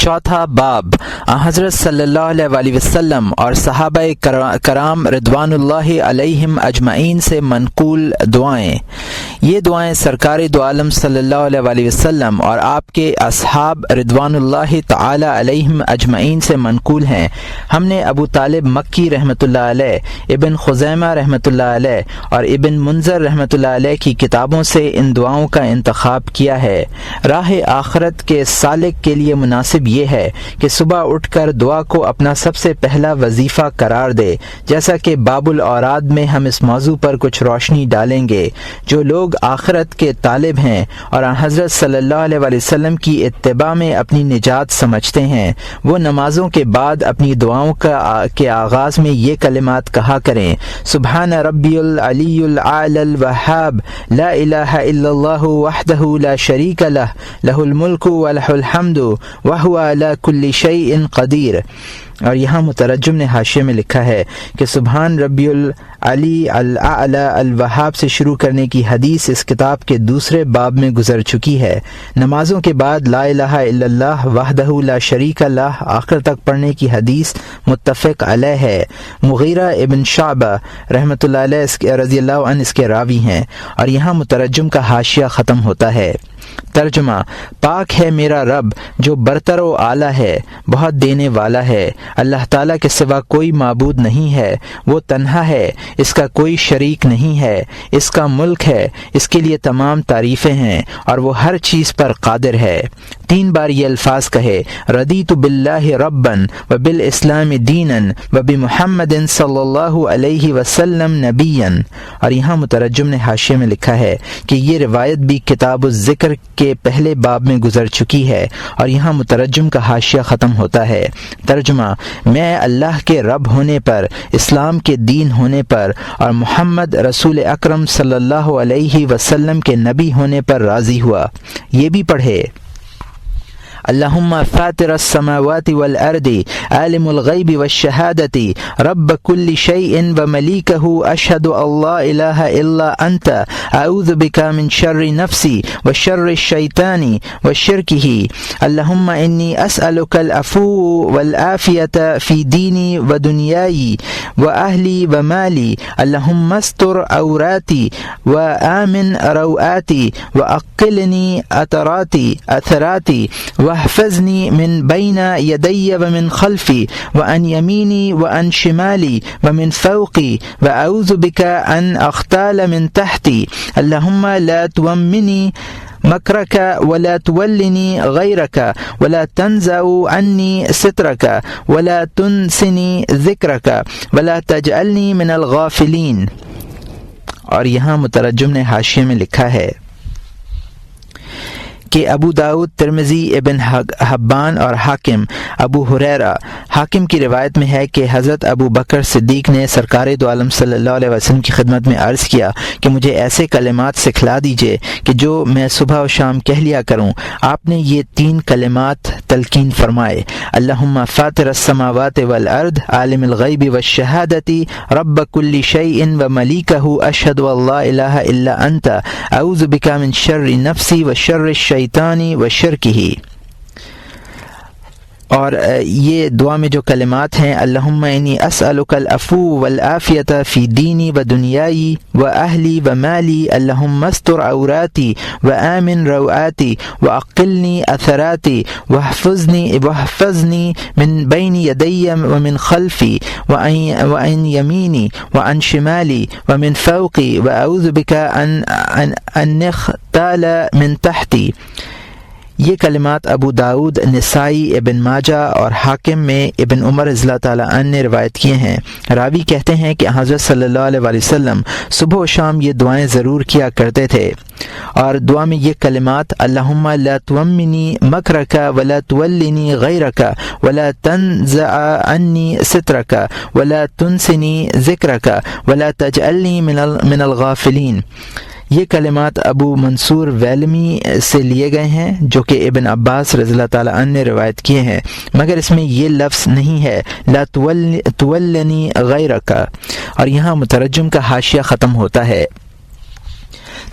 چوتھا باب حضرت صلی اللہ علیہ وسلم اور صحابہ کرام رضوان اللہ علیہم اجمعین سے منقول دعائیں۔ یہ دعائیں سرکار دو عالم صلی اللہ علیہ وسلم اور آپ کے اصحاب رضوان اللہ تعالی علیہم اجمعین سے منقول ہیں۔ ہم نے ابو طالب مکی رحمۃ اللہ علیہ، ابن خزیمہ رحمۃ اللہ علیہ اور ابن منذر رحمۃ اللہ علیہ کی کتابوں سے ان دعاؤں کا انتخاب کیا ہے۔ راہ آخرت کے سالک کے لیے مناسب یہ ہے کہ صبح اٹھ کر دعا کو اپنا سب سے پہلا وظیفہ قرار دے، جیسا کہ باب الاوراد میں ہم اس موضوع پر کچھ روشنی ڈالیں گے۔ جو لوگ آخرت کے طالب ہیں اور حضرت صلی اللہ علیہ وسلم کی اتباع میں اپنی نجات سمجھتے ہیں، وہ نمازوں کے بعد اپنی دعاؤں کے آغاز میں یہ کلمات کہا کریں: سبحان ربی العلی الاعلی الوہاب، لا الہ الا اللہ وحدہ لا شریک لہ، لہ الملک ولہ الحمد وہو علی کل شیء قدیر۔ اور یہاں مترجم نے حاشیے میں لکھا ہے کہ سبحان ربی العلی الاعلی الوہاب سے شروع کرنے کی حدیث اس کتاب کے دوسرے باب میں گزر چکی ہے۔ نمازوں کے بعد لا الہ الا اللہ وحدہ لا شریک لہ آخر تک پڑھنے کی حدیث متفق علیہ ہے۔ مغیرہ ابن شعبہ رحمۃ اللہ علیہ رضی اللہ عنہ اس کے راوی ہیں۔ اور یہاں مترجم کا حاشیہ ختم ہوتا ہے۔ ترجمہ: پاک ہے میرا رب جو برتر و اعلیٰ ہے، بہت دینے والا ہے۔ اللہ تعالیٰ کے سوا کوئی معبود نہیں ہے، وہ تنہا ہے، اس کا کوئی شریک نہیں ہے، اس کا ملک ہے، اس کے لیے تمام تعریفیں ہیں اور وہ ہر چیز پر قادر ہے۔ 3 بار یہ الفاظ کہے: رضیت باللہ ربا وبالاسلام دینا وبمحمد صلی اللہ علیہ وسلم نبیا۔ اور یہاں مترجم نے حاشیے میں لکھا ہے کہ یہ روایت بھی کتاب الذکر کے پہلے باب میں گزر چکی ہے۔ اور یہاں مترجم کا حاشیہ ختم ہوتا ہے۔ ترجمہ: میں اللہ کے رب ہونے پر، اسلام کے دین ہونے پر اور محمد رسول اکرم صلی اللہ علیہ وسلم کے نبی ہونے پر راضی ہوا۔ یہ بھی پڑھے: اللہم فاطر السماوات والارض عالم الغیب والشہادۃ رب کل شیء وملیکہ اشہد ان لا الہ الا انت اعوذ بک من شر نفسی وشر الشیطان وشرکہ۔ اللہم انی اسألک العفو والعافیۃ فی دینی ودنیای واہلی ومالی۔ اللہم استر عوراتی وآمن روآتی واقلنی اثراتی واحفظنی من بین یدی ومن خلفی وعن یمینی وعن شمالی ومن فوقی واعوذ بک ان اغتال من تحتی۔ اللہم لا تؤمنی مکرک ولا تولنی غیرک ولا تنزع عنی سترک ولا تنسنی ذکرک ولا تجعلنی من الغافلین۔ اور یہاں مترجم نے حاشیے میں لکھا ہے کہ ابو داؤد، ترمذی، ابن حبان اور حاکم، ابو ہریرہ، حاکم کی روایت میں ہے کہ حضرت ابو بکر صدیق نے سرکار دو عالم صلی اللہ علیہ وسلم کی خدمت میں عرض کیا کہ مجھے ایسے کلمات سکھلا دیجئے کہ جو میں صبح و شام کہہ لیا کروں۔ آپ نے یہ 3 کلمات تلقین فرمائے: اللہم فاطر السماوات والارض عالم الغیب والشہادۃ رب کل شیء وملیکہ اشہد ان لا الہ الا انت اعوذ بک من شر نفسی وشر الشیطان و شرکہ۔ اور یہ دعا میں جو کلمات ہیں: اللہم انی اسألک العفو والعافیۃ فی دینی و دنیای و اہلی و مالی۔ اللہم استر عوراتی وآمن روآتی واقلنی اثراتی واحفظنی من بین یدی ومن خلفی وعن یمینی وعن شمالی ومن فوقی واعوذ بک ان اغتال من تحتی۔ یہ کلمات ابو داؤد، نسائی، ابن ماجہ اور حاکم میں ابن عمر رضی اللہ تعالیٰ عنہ نے روایت کیے ہیں۔ راوی کہتے ہیں کہ حضرت صلی اللہ علیہ وسلم صبح و شام یہ دعائیں ضرور کیا کرتے تھے۔ اور دعا میں یہ کلمات: اللہم لا تؤمنی مکرک ولا تولنی غیرک ولا تنزع عنی سترک ولا تنسنی ذکرک ولا تجعلنی من الغافلین۔ یہ کلمات ابو منصور ویلمی سے لیے گئے ہیں جو کہ ابن عباس رضی اللہ تعالیٰ عنہ نے روایت کیے ہیں، مگر اس میں یہ لفظ نہیں ہے لا تولنی غیرک۔ اور یہاں مترجم کا حاشیہ ختم ہوتا ہے۔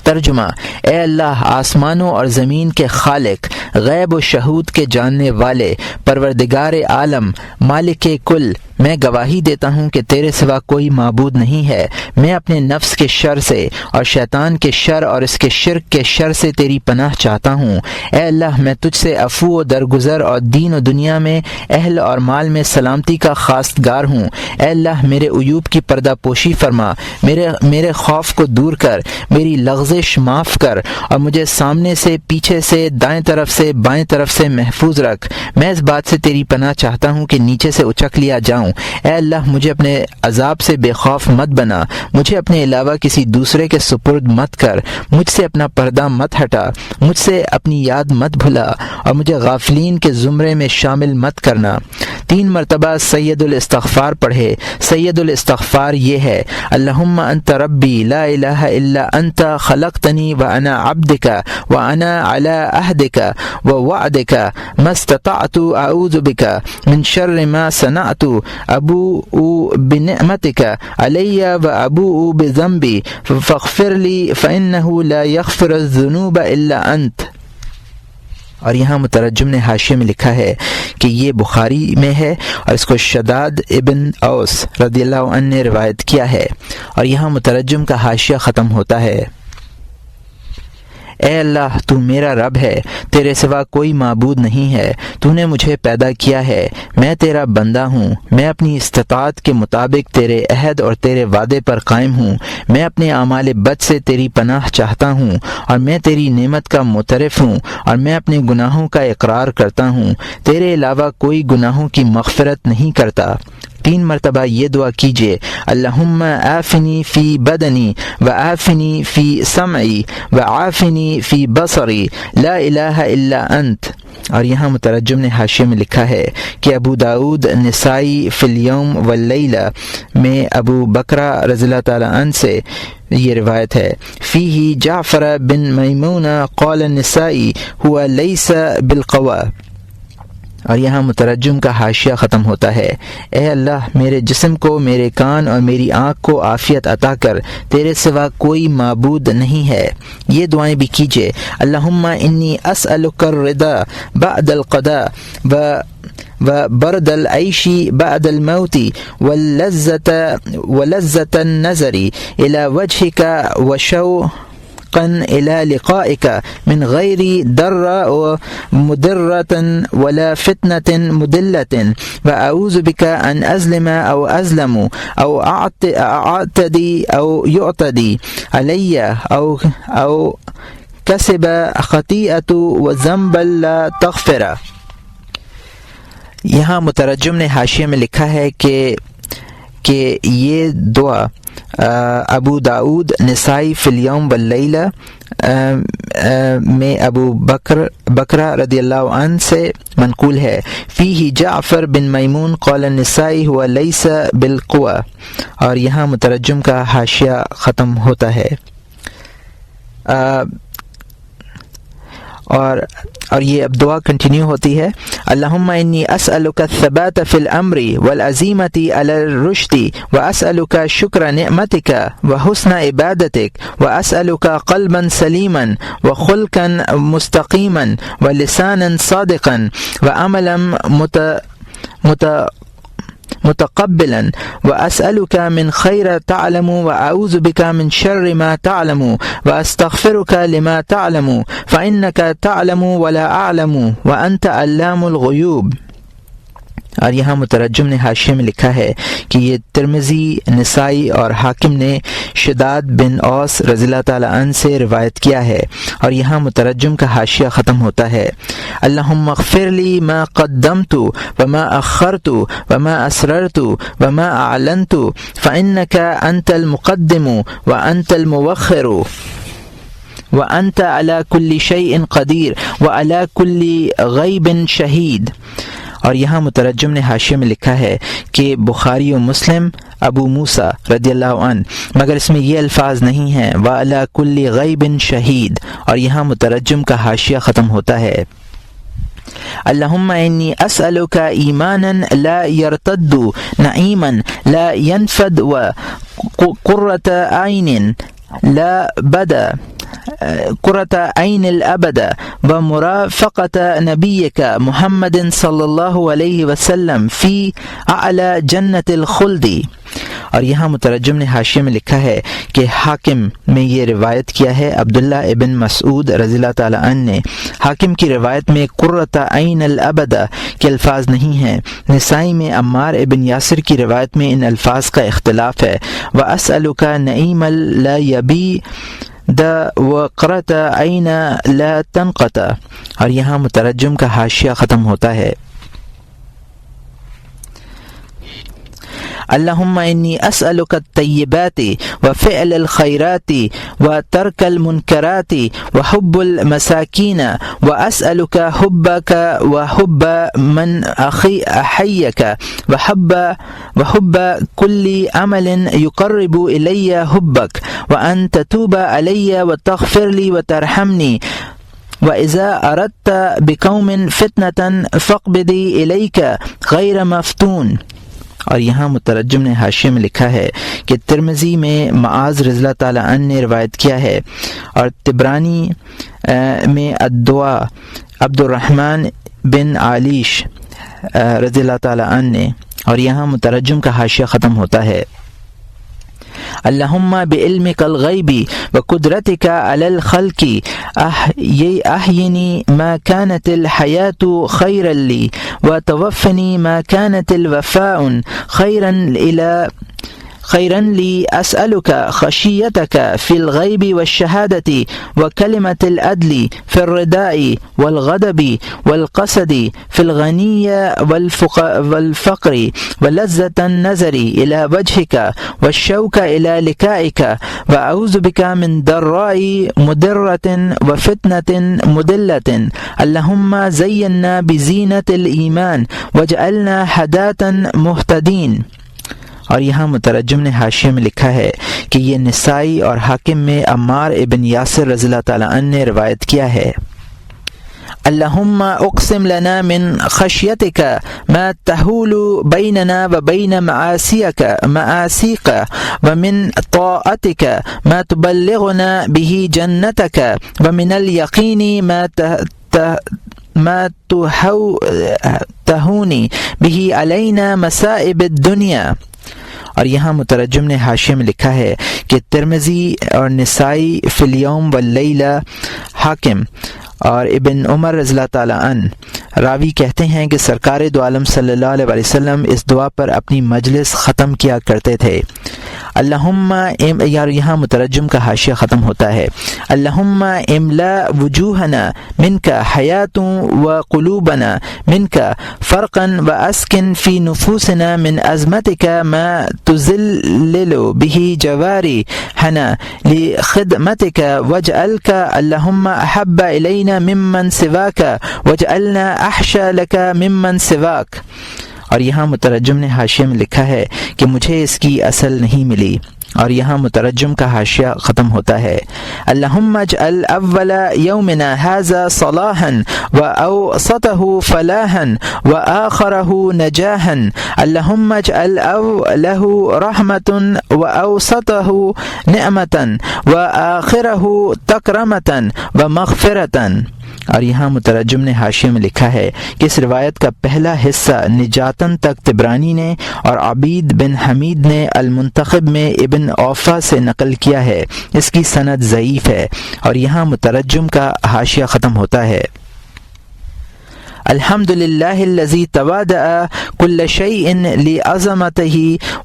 ترجمہ: اے اللہ، آسمانوں اور زمین کے خالق، غیب و شہود کے جاننے والے، پروردگار عالم، مالک کل، میں گواہی دیتا ہوں کہ تیرے سوا کوئی معبود نہیں ہے۔ میں اپنے نفس کے شر سے اور شیطان کے شر اور اس کے شرک کے شر سے تیری پناہ چاہتا ہوں۔ اے اللہ، میں تجھ سے عفو و درگزر اور دین و دنیا میں، اہل اور مال میں سلامتی کا خواستگار ہوں۔ اے اللہ، میرے عیوب کی پردہ پوشی فرما، میرے خوف کو دور کر، میری لغزش معاف کر اور مجھے سامنے سے، پیچھے سے، دائیں طرف سے، بائیں طرف سے محفوظ رکھ۔ میں اس بات سے تیری پناہ چاہتا ہوں کہ نیچے سے اچک لیا جاؤں۔ اے اللہ، مجھے اپنے عذاب سے بے خوف مت بنا، مجھے اپنے علاوہ کسی دوسرے کے سپرد مت کر، مجھ سے اپنا پردہ مت ہٹا، مجھ سے اپنی یاد مت بھلا اور مجھے غافلین کے زمرے میں شامل مت کرنا۔ 3 مرتبہ سید الاستغفار پڑھے۔ سید الاستغفار یہ ہے: اللہم انت ربی لا الہ الا انت خلقتنی وانا عبدک وانا علی عہدک ووعدک ما استطعت اعوذ بک من شر ما صنعت ابوء بنعمتک علی وابوء بذنبی فاغفر لی فانہ لا یغفر الذنوب الا انت۔ اور یہاں مترجم نے حاشیے میں لکھا ہے کہ یہ بخاری میں ہے اور اس کو شداد ابن اوس رضی اللہ عنہ نے روایت کیا ہے۔ اور یہاں مترجم کا حاشیہ ختم ہوتا ہے: اے اللہ، تو میرا رب ہے، تیرے سوا کوئی معبود نہیں ہے، تو نے مجھے پیدا کیا ہے، میں تیرا بندہ ہوں، میں اپنی استطاعت کے مطابق تیرے عہد اور تیرے وعدے پر قائم ہوں، میں اپنے اعمال بد سے تیری پناہ چاہتا ہوں اور میں تیری نعمت کا معترف ہوں اور میں اپنے گناہوں کا اقرار کرتا ہوں، تیرے علاوہ کوئی گناہوں کی مغفرت نہیں کرتا۔ 3 مرتبہ یہ دعا کیجیے: اللہم آفنی فی بدنی وآفنی فی سمعی وعافنی فی بصری لا الہ الا انت۔ اور یہاں مترجم نے حاشیے میں لکھا ہے کہ ابو داؤد نسائی فی الیوم واللیلہ میں ابو بکرہ رضی اللہ تعالی عنہ سے یہ روایت ہے: فیہ جعفر بن میمون قال النسائی ہوا لیس بالقوی۔ اور یہاں مترجم کا حاشیہ ختم ہوتا ہے: اے اللہ، میرے جسم کو، میرے کان اور میری آنکھ کو عافیت عطا کر، تیرے سوا کوئی معبود نہیں ہے۔ یہ دعائیں بھی کیجیے: اللہم انی اسألک الرضا بعد القضاء وبرد العیش بعد الموت ولذة النظر الى وجهك وشوقا الى لقائك من غیر ضر مضرة ولا فتنة مضلة واعوذ بك ان اظلم او اظلم او اعتدی او یعتدی علی او کسب خطیئۃ وذنب لا تغفر۔ یہاں مترجم نے حاشیے میں لکھا ہے کہ یہ دعا ابو داؤد نسائی فی الیوم واللیلہ میں ابو بکرہ رضی اللہ عنہ سے منقول ہے: فیہ جعفر بن میمون قال النسائی ہوا لیس بالقوی۔ اور یہاں مترجم کا حاشیہ ختم ہوتا ہے۔ اور یہ اب دعا کنٹینیو ہوتی ہے: اللہم انی اسألک الثبات فی الامر والعزیمۃ علی الرشد واسألک شکر نعمتک وحسن عبادتک واسألک قلبا سلیما وخلقا مستقیما ولسانا صادقا وعملا متقبلا واسألك من خير تعلم واعوذ بك من شر ما تعلم واستغفرك لما تعلم فانك تعلم ولا اعلم وانت علام الغیوب۔ اور یہاں مترجم نے حاشیے میں لکھا ہے کہ یہ ترمذی، نسائی اور حاکم نے شداد بن اوس رضی اللہ تعالی عنہ سے روایت کیا ہے۔ اور یہاں مترجم کا حاشیہ ختم ہوتا ہے: اللہم اغفر لی ما قدمت وما اخرت وما اسررت وما اعلنت فانک انت المقدم وانت المؤخر وانت على كل شيء قدیر وعلى كل غیب شہید۔ اور یہاں مترجم نے حاشیے میں لکھا ہے کہ بخاری و مسلم ابو موسیٰ رضی اللہ عنہ، مگر اس میں یہ الفاظ نہیں ہیں وَعَلَى كُلِّ غَيْبٍ شَهِيدٍ۔ اور یہاں مترجم کا حاشیہ ختم ہوتا ہے: اللہم انی اسألک ایمانا لا یرتد نعیما لا ینفد وقرۃ عین لا بدا قرة عين الأبد ومرافقة نبيك محمد صلی اللہ علیہ وسلم فی اعلی جنت الخلد. اور یہاں مترجم نے حاشیے میں لکھا ہے کہ حاکم میں یہ روایت کیا ہے عبداللہ ابن مسعود رضی اللہ تعالی عنہ نے. حاکم کی روایت میں قرۃ عین الابد کے الفاظ نہیں ہیں. نسائی میں عمار ابن یاسر کی روایت میں ان الفاظ کا اختلاف ہے. واسألک نعیم لا یبی وقرۃ عین لا تنقطع. اور یہاں مترجم کا حاشیہ ختم ہوتا ہے. اللہم انی اسألک الطیبات وفعل الخیرات وترک المنکرات وحب المساکین واسألک حبک وحب من احیک وحب کل عمل یقرب الی حبک وان تتوب علی وتغفر لی وترحمنی وَإِذَا أَرَدْتَ بِقَوْمٍ فِتْنَةً فَاقْبِضْنِي إِلَيْكَ غَيْرَ مَفْتُونٍ. اور یہاں مترجم نے حاشیے میں لکھا ہے کہ ترمذی میں معاذ رضی اللہ تعالی عنہ نے روایت کیا ہے اور طبرانی میں الدعا عبد الرحمن بن علیش رضی اللہ تعالی عنہ نے. اور یہاں مترجم کا حاشیہ ختم ہوتا ہے. اللہم بعلمک الغیب وقدرتک علی الخلق احینی ما كانت الحیات خیرا لی وتوفنی ما كانت الوفاء خیرا لی اسألک خشیتک فی الغیب والشہادة وکلمة العدل فی الرداء والغضب والقصد فی الغنی والفقر ولذة النظر الى وجهک والشوق الى لقائک واعوذ بک من ضراء مضرة وفتنة مضلة. اللہم زینا بزینة الایمان واجعلنا ہداة مہتدین. اور یہاں مترجم نے حاشیے میں لکھا ہے کہ یہ نسائی اور حاکم میں عمار ابن یاسر رضی اللہ تعالی عنہ نے روایت کیا ہے. اللہم اقسم لنا من خشیتک ما تحول بیننا وبین معاصیک ومن طاعتک ما تبلغنا به جنتک ومن الیقین ما تہونی به علینا مصائب الدنیا. اور یہاں مترجم نے حاشیے میں لکھا ہے کہ ترمذی اور نسائی فی الیوم واللیلہ، حاکم اور ابن عمر رضی اللہ تعالی عنہ راوی کہتے ہیں کہ سرکار دو عالم صلی اللہ علیہ وسلم اس دعا پر اپنی مجلس ختم کیا کرتے تھے. اللہم یہاں مترجم کا حاشیہ ختم ہوتا ہے. اللہم املا وجوہنا منک حیات و قلوبنا منک فرقا و اسکن فی نفوسنا من عظمتک ما تذلل به جوارحنا لخدمتک واجعلک اللہم احب الینا ممن سواک واجعلنا احشا لک ممن سواک. اور یہاں مترجم نے حاشیے میں لکھا ہے کہ مجھے اس کی اصل نہیں ملی. اور یہاں مترجم کا حاشیہ ختم ہوتا ہے. اللہم اجعل اول یومنا ھذا صلاحا واوسطہ فلاحا وآخرہ نجاحا. اللہم اجعل اولہ رحمۃ واوسطہ نعمۃ وآخرہ تکرمۃ ومغفرۃ. اور یہاں مترجم نے حاشیے میں لکھا ہے کہ اس روایت کا پہلا حصہ نجاتن تک طبرانی نے اور عبید بن حمید نے المنتخب میں ابن اوفا سے نقل کیا ہے. اس کی سند ضعیف ہے. اور یہاں مترجم کا حاشیہ ختم ہوتا ہے. الحمد للہ الذی توادع کل شیء لعظمتہ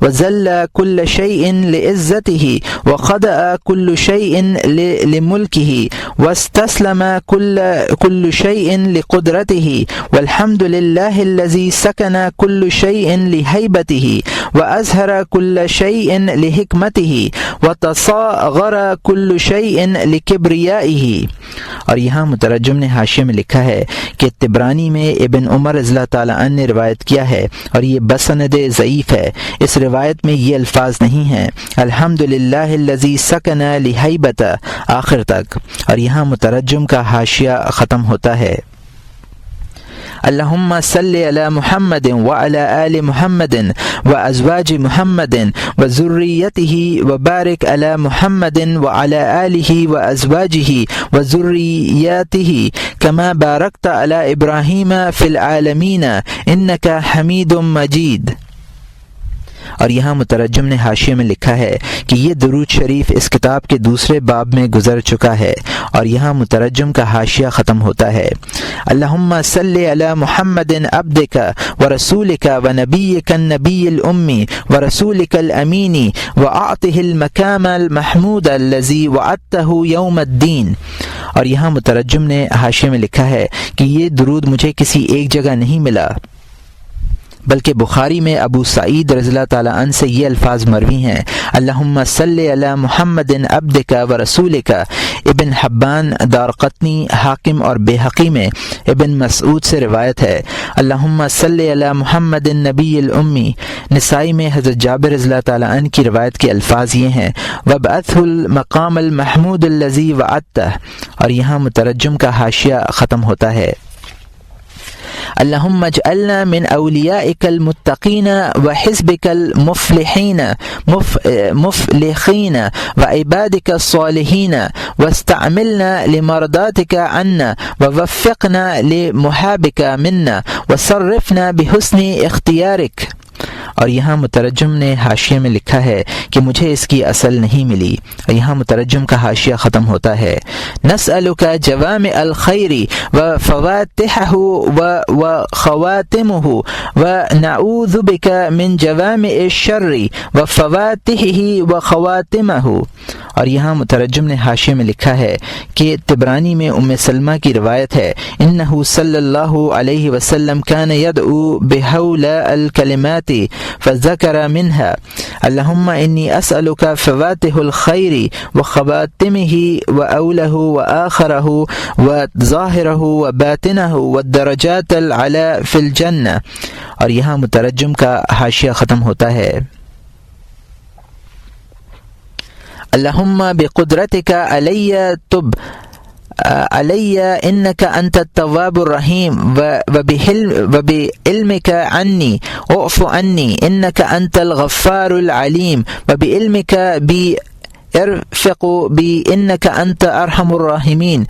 وذل کل شیء لعزتہ وخضع کل شیء لملکہ واستسلم کل شیء لقدرتہ والحمد للہ الذی سکن کل شیء لہیبتہ واظہر کل شیء لحکمتہ وتصاغر کل شیء لکبریائہ. اور یہاں مترجم نے حاشیے میں لکھا ہے کہ طبرانی میں ابن عمر رضی اللہ تعالی عنہ نے روایت کیا ہے اور یہ بسند ضعیف ہے. اس روایت میں یہ الفاظ نہیں ہیں الحمد للہ الذی سکن لہیبت آخر تک. اور یہاں مترجم کا حاشیہ ختم ہوتا ہے. اللہم صلی علی محمد وعلی آل محمد وازواج محمد وذریتہ وبارک علی محمد وعلی آلہ وازواجہ وذریاتہ کما بارکت علی ابراہیم فی العالمین انک حمید مجید۔ اور یہاں مترجم نے حاشیے میں لکھا ہے کہ یہ درود شریف اس کتاب کے دوسرے باب میں گزر چکا ہے، اور یہاں مترجم کا حاشیہ ختم ہوتا ہے اللہم صلی علی محمد عبدک ورسولک ونبیک النبی الامی ورسولک الامین واعطہ المقام المحمود الذی وعدتہ یوم الدین۔ اور یہاں مترجم نے حاشیے میں لکھا ہے کہ یہ درود مجھے کسی ایک جگہ نہیں ملا، بلکہ بخاری میں ابو سعید رضی اللہ تعالیٰ عنہ سے یہ الفاظ مروی ہیں اللہم صلی علی محمد عبدک ورسولک۔ ابن حبان، دارقطنی، حاکم اور بیہقی میں ابن مسعود سے روایت ہے اللہم صلی علی محمد النبی الامی۔ نسائی میں حضرت جابر رضی اللہ تعالیٰ عنہ کی روایت کے الفاظ یہ ہیں وابعثہ المقام المحمود الذی وعدتہ۔ اور یہاں مترجم کا حاشیہ ختم ہوتا ہے اللہم اجعلنا من اولیائک المتقین وحزبک المفلحین مفلحین وعبادک الصالحین واستعملنا لمرضاتک عنا ووفقنا لمحابک منا وصرفنا بحسن اختیارک۔ اور یہاں مترجم نے حاشیے میں لکھا ہے کہ مجھے اس کی اصل نہیں ملی، اور یہاں مترجم کا حاشیہ ختم ہوتا ہے نسألک جوامع الخیر وفواتحہ وخواتمہ ونعوذ بک من جوامع الشر وفواتحہ وخواتمہ۔ اور یہاں مترجم نے حاشیے میں لکھا ہے کہ طبرانی میں ام سلمہ کی روایت ہے انہ صلی اللہ علیہ وسلم کان یدعو بحول الکلمات فذکر منها اللہم انی اسألک فواتح الخیر وخواتمہ واولہ وآخرہ وظاہرہ وباطنہ والدرجات العلی فی الجنہ۔ اور یہاں مترجم کا حاشیہ ختم ہوتا ہے اللہم بقدرتک علی تب علی انک انت التواب الرحیم وبعلمک عنی اعف عنی انک انت الغفار العلیم وبعلمک بی ارفق بی انک انت ارحم الراحمین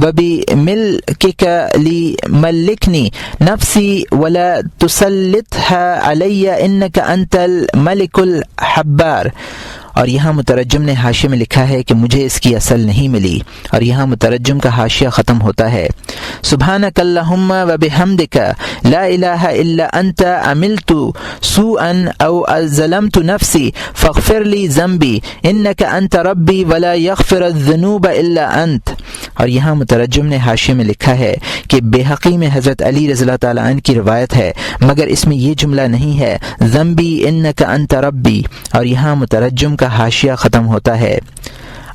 وبملکک لی ملکنی نفسی ولا تسلطها علی انک انت الملک الحبار۔ اور یہاں مترجم نے حاشیے میں لکھا ہے کہ مجھے اس کی اصل نہیں ملی، اور یہاں مترجم کا حاشیہ ختم ہوتا ہے سبحانک اللہم وبحمدک لا الہ الا انت عملت سوءا او ظلمت نفسی فاغفر لی ذنبی انک انت ربی ولا یغفر الذنوب الا انت۔ اور یہاں مترجم نے حاشیے میں لکھا ہے کہ بیہقی میں حضرت علی رضی اللہ تعالیٰ عنہ کی روایت ہے مگر اس میں یہ جملہ نہیں ہے ذنبی انک انت ربی۔ اور یہاں مترجم کا حاشیہ ختم ہوتا ہے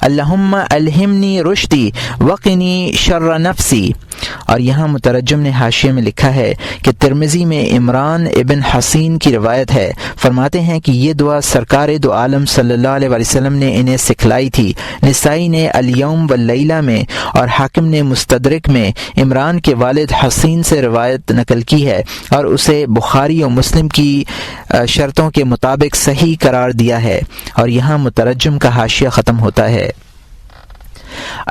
اللہم الہمنی رشدی وقنی شر نفسی۔ اور یہاں مترجم نے حاشیے میں لکھا ہے کہ ترمذی میں عمران ابن حسین کی روایت ہے، فرماتے ہیں کہ یہ دعا سرکار دو عالم صلی اللہ علیہ وسلم نے انہیں سکھلائی تھی۔ نسائی نے الیوم واللیلہ میں اور حاکم نے مستدرک میں عمران کے والد حسین سے روایت نقل کی ہے اور اسے بخاری اور مسلم کی شرطوں کے مطابق صحیح قرار دیا ہے۔ اور یہاں مترجم کا حاشیہ ختم ہوتا ہے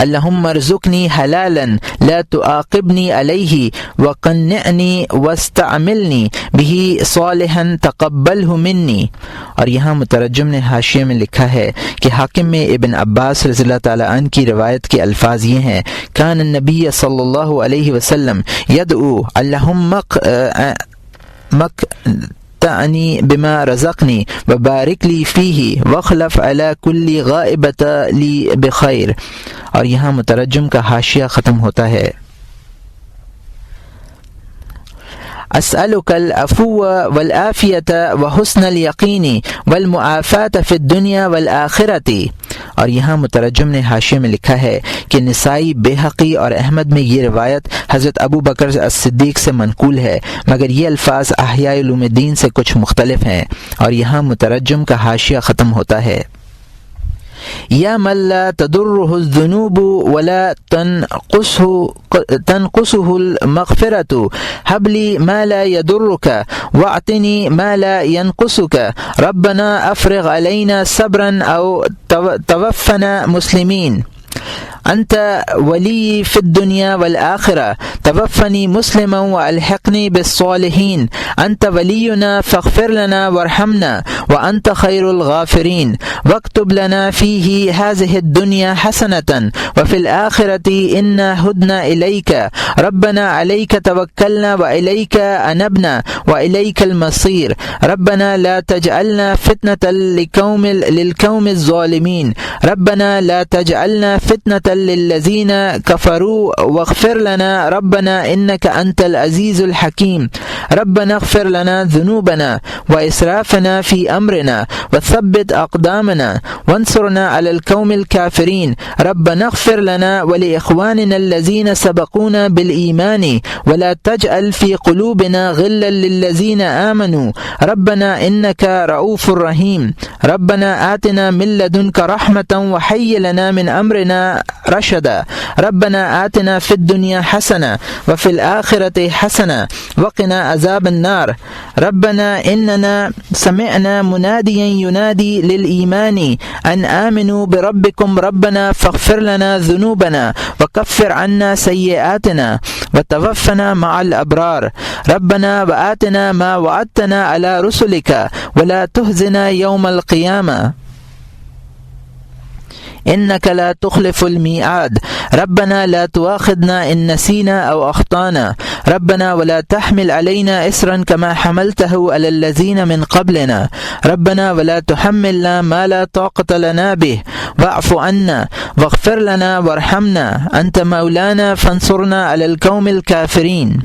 اللہم ارزقنی حلالا لا تعاقبنی علیہ وقنعنی واستعملنی بہ صالحا تقبلہ منی۔ اور یہاں مترجم نے حاشیے میں لکھا ہے کہ حاکم میں ابن عباس رضی اللہ تعالیٰ عنہ کی روایت کے الفاظ یہ ہیں کان النبی صلی اللہ علیہ وسلم یدعو اللہم مکتعنی بما رزقنی وبارک لی فیہ واخلف علی کل غائبۃ لی بخیر۔ اور یہاں مترجم کا حاشیہ ختم ہوتا ہے اسألک العفو والعافیۃ وحسن الیقین والمعافاۃ فی الدنیا والآخرۃ۔ اور یہاں مترجم نے حاشیے میں لکھا ہے کہ نسائی، بیہقی اور احمد میں یہ روایت حضرت ابو بکر الصدیق سے منقول ہے مگر یہ الفاظ احیاء علوم الدین سے کچھ مختلف ہیں۔ اور یہاں مترجم کا حاشیہ ختم ہوتا ہے یا من لا تضرہ الذنوب ولا تنقصه المغفرۃ هب لی ما لا يضرک واعطنی ما لا ينقصک ربنا افرغ علینا صبرا او توفنا مسلمین انت ولی فی الدنیا والآخرہ توفنی مسلما والحقنی بالصالحین انت ولینا فاغفر لنا وارحمنا وانت خیر الغافرین واکتب لنا فیہ هذه الدنیا حسنة وفی الآخرة انا ہدنا الیک ربنا علیک توکلنا والیک انبنا والیک المصیر ربنا لا تجعلنا فتنة للقوم الظالمین ربنا لا تجعلنا فتنة للذین کفروا واغفر لنا ربنا انك انت العزیز الحکیم ربنا اغفر لنا ذنوبنا واسرافنا في امرنا وثبت اقدامنا وانصرنا على القوم الكافرين ربنا اغفر لنا ولاخواننا الذين سبقونا بالايمان ولا تجعل في قلوبنا غلا للذين آمنوا ربنا انك رؤوف رحيم ربنا آتنا من لدنك رحمة وهيئ لنا من امرنا رشدا ربنا آتنا في الدنيا حسنة وفي الآخرة حسنة وقنا عذاب النار ربنا إننا سمعنا مناديا ينادي للإيمان أن آمنوا بربكم ربنا فاغفر لنا ذنوبنا وكفر عنا سيئاتنا وتوفنا مع الأبرار ربنا وآتنا ما وعدتنا على رسلك ولا تخزنا يوم القيامة إنك لا تخلف الميعاد ربنا لا تؤاخذنا إن نسينا أو أخطأنا ربنا ولا تحمل علينا إصرا كما حملته على الذين من قبلنا ربنا ولا تحملنا ما لا طاقة لنا به واعف عنا واغفر لنا وارحمنا أنت مولانا فانصرنا على القوم الكافرين.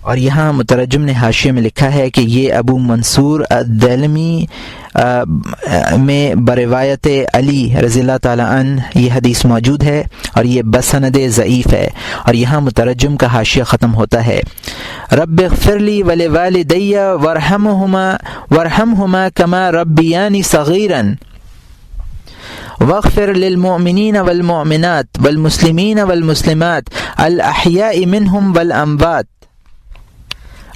اور یہاں مترجم نے حاشیے میں لکھا ہے کہ یہ ابو منصور الدیلمی میں بروایت علی رضی اللہ تعالی عنہ یہ حدیث موجود ہے اور یہ بسند ضعیف ہے. اور یہاں مترجم کا حاشیہ ختم ہوتا ہے رب اغفر لی ولوالدی وارحمہما کما ربیانی صغیرا واغفر للمؤمنین والمؤمنات والمسلمین والمسلمات الاحیاء منہم والاموات.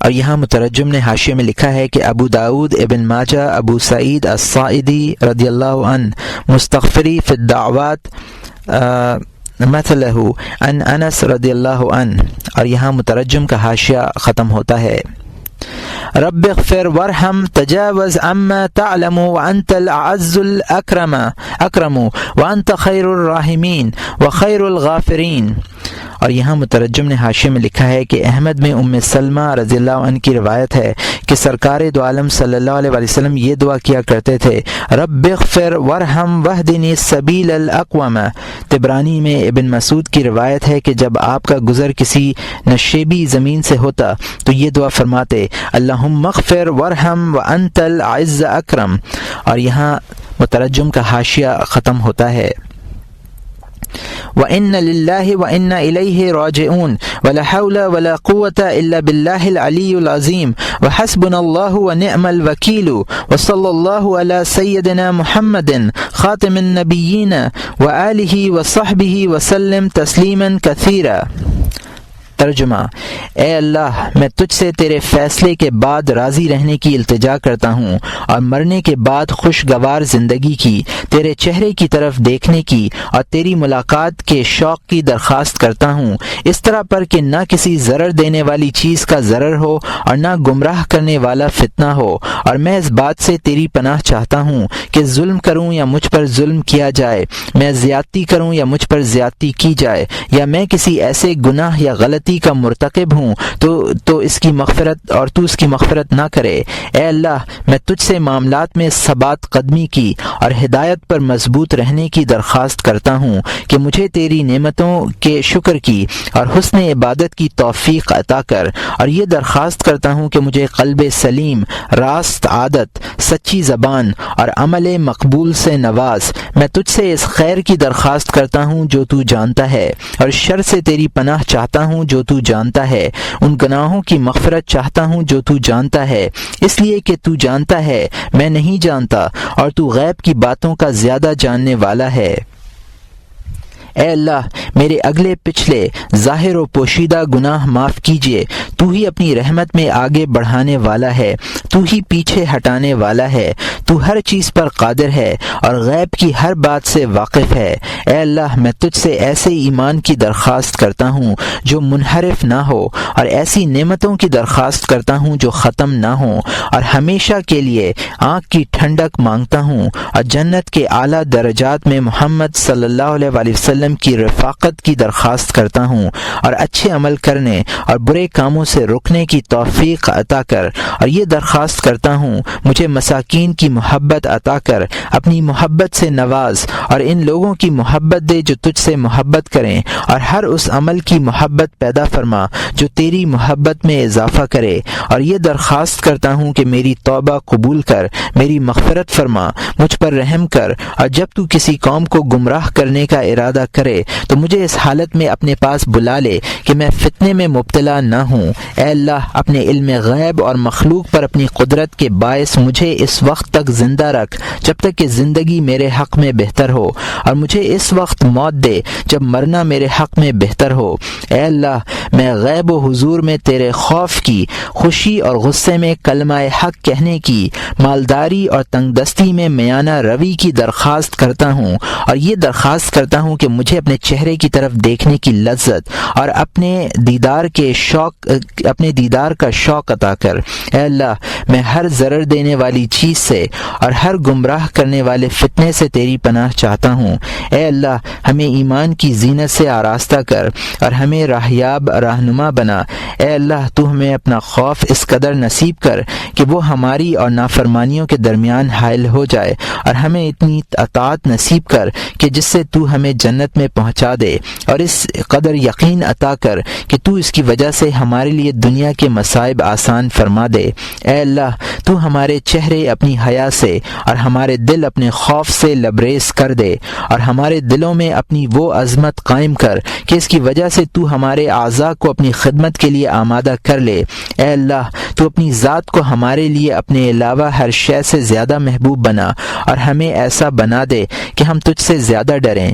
اور یہاں مترجم نے حاشیے میں لکھا ہے کہ ابو داود ابن ماجہ ابو سعید الصائدی رضی اللہ عنہ مستغفری فی الدعوات مثلہ ان انس رضی اللہ عنہ. اور یہاں مترجم کا حاشیہ ختم ہوتا ہے رب اغفر وارحم تجاوز عما تعلم وانت الاعز الاکرم وانت خیر الراحمین وخیر الغافرین. اور یہاں مترجم نے حاشیے میں لکھا ہے کہ احمد میں ام سلمہ رضی اللہ عنہ کی روایت ہے کہ سرکار دو عالم صلی اللہ علیہ وسلم یہ دعا کیا کرتے تھے رب اغفر وارحم واہدنی السبیل الاقوم. طبرانی میں ابن مسعود کی روایت ہے کہ جب آپ کا گزر کسی نشیبی زمین سے ہوتا تو یہ دعا فرماتے اللہم اغفر وارحم وانت العز اکرم. اور یہاں مترجم کا حاشیہ ختم ہوتا ہے وَإِنَّ لِلَّهِ وَإِنَّ إِلَيْهِ رَاجِعُونَ وَلَا حَوْلَ وَلَا قُوَّةَ إِلَّا بِاللَّهِ الْعَلِيِّ الْعَظِيمِ وَحَسْبُنَا اللَّهُ وَنِعْمَ الْوَكِيلُ وَصَلَّى اللَّهُ عَلَى سَيِّدِنَا مُحَمَّدٍ خَاتِمِ النَّبِيِّينَ وَآلِهِ وَصَحْبِهِ وَسَلِّمَ تَسْلِيمًا كَثِيرًا. ترجمہ اے اللہ میں تجھ سے تیرے فیصلے کے بعد راضی رہنے کی التجا کرتا ہوں اور مرنے کے بعد خوشگوار زندگی کی تیرے چہرے کی طرف دیکھنے کی اور تیری ملاقات کے شوق کی درخواست کرتا ہوں اس طرح پر کہ نہ کسی ضرر دینے والی چیز کا ضرر ہو اور نہ گمراہ کرنے والا فتنہ ہو. اور میں اس بات سے تیری پناہ چاہتا ہوں کہ ظلم کروں یا مجھ پر ظلم کیا جائے میں زیادتی کروں یا مجھ پر زیادتی کی جائے یا میں کسی ایسے گناہ یا غلطی کا مرتکب ہوں تو اس کی مغفرت اور تو اس کی مغفرت نہ کرے. اے اللہ میں تجھ سے معاملات میں ثبات قدمی کی اور ہدایت پر مضبوط رہنے کی درخواست کرتا ہوں کہ مجھے تیری نعمتوں کے شکر کی اور حسن عبادت کی توفیق عطا کر. اور یہ درخواست کرتا ہوں کہ مجھے قلب سلیم راست عادت سچی زبان اور عمل مقبول سے نواز. میں تجھ سے اس خیر کی درخواست کرتا ہوں جو تو جانتا ہے اور شر سے تیری پناہ چاہتا ہوں جو جو تو جانتا ہے، ان گناہوں کی مغفرت چاہتا ہوں جو تو جانتا ہے، اس لیے کہ تو جانتا ہے میں نہیں جانتا، اور تو غیب کی باتوں کا زیادہ جاننے والا ہے۔ اے اللہ میرے اگلے پچھلے ظاہر و پوشیدہ گناہ معاف کیجیے، تو ہی اپنی رحمت میں آگے بڑھانے والا ہے، تو ہی پیچھے ہٹانے والا ہے، تو ہر چیز پر قادر ہے اور غیب کی ہر بات سے واقف ہے۔ اے اللہ میں تجھ سے ایسے ایمان کی درخواست کرتا ہوں جو منحرف نہ ہو، اور ایسی نعمتوں کی درخواست کرتا ہوں جو ختم نہ ہوں، اور ہمیشہ کے لیے آنکھ کی ٹھنڈک مانگتا ہوں، اور جنت کے اعلیٰ درجات میں محمد صلی اللہ علیہ وآلہ وسلم کی رفاقت کی درخواست کرتا ہوں، اور اچھے عمل کرنے اور برے کاموں سے رکنے کی توفیق عطا کر، اور یہ درخواست کرتا ہوں مجھے مساکین کی محبت عطا کر، اپنی محبت سے نواز، اور ان لوگوں کی محبت دے جو تجھ سے محبت کریں، اور ہر اس عمل کی محبت پیدا فرما جو تیری محبت میں اضافہ کرے، اور یہ درخواست کرتا ہوں کہ میری توبہ قبول کر، میری مغفرت فرما، مجھ پر رحم کر، اور جب تو کسی قوم کو گمراہ کرنے کا ارادہ کرے تو مجھے اس حالت میں اپنے پاس بلا لے کہ میں فتنے میں مبتلا نہ ہوں۔ اے اللہ اپنے علم غیب اور مخلوق پر اپنی قدرت کے باعث مجھے اس وقت تک زندہ رکھ جب تک کہ زندگی میرے حق میں بہتر ہو، اور مجھے اس وقت موت دے جب مرنا میرے حق میں بہتر ہو۔ اے اللہ میں غیب و حضور میں تیرے خوف کی، خوشی اور غصے میں کلمہ حق کہنے کی، مالداری اور تنگ دستی میں میانہ روی کی درخواست کرتا ہوں، اور یہ درخواست کرتا ہوں کہ مجھے اپنے چہرے کی طرف دیکھنے کی لذت اور اپنے دیدار کا شوق عطا کر۔ اے اللہ میں ہر ضرر دینے والی چیز سے اور ہر گمراہ کرنے والے فتنے سے تیری پناہ چاہتا ہوں۔ اے اللہ ہمیں ایمان کی زینت سے آراستہ کر اور ہمیں راہیاب رہنما بنا۔ اے اللہ تو ہمیں اپنا خوف اس قدر نصیب کر کہ وہ ہماری اور نافرمانیوں کے درمیان حائل ہو جائے، اور ہمیں اتنی اطاعت نصیب کر کہ جس سے تو ہمیں جنت میں پہنچا دے، اور اس قدر یقین عطا کر کہ تو اس کی وجہ سے ہمارے لیے دنیا کے مصائب آسان فرما دے۔ اے اللہ تو ہمارے چہرے اپنی حیا سے اور ہمارے دل اپنے خوف سے لبریز کر دے، اور ہمارے دلوں میں اپنی وہ عظمت قائم کر کہ اس کی وجہ سے تو ہمارے اعضاء کو اپنی خدمت کے لیے آمادہ کر لے۔ اے اللہ تو اپنی ذات کو ہمارے لیے اپنے علاوہ ہر شے سے زیادہ محبوب بنا، اور ہمیں ایسا بنا دے کہ ہم تجھ سے زیادہ ڈریں۔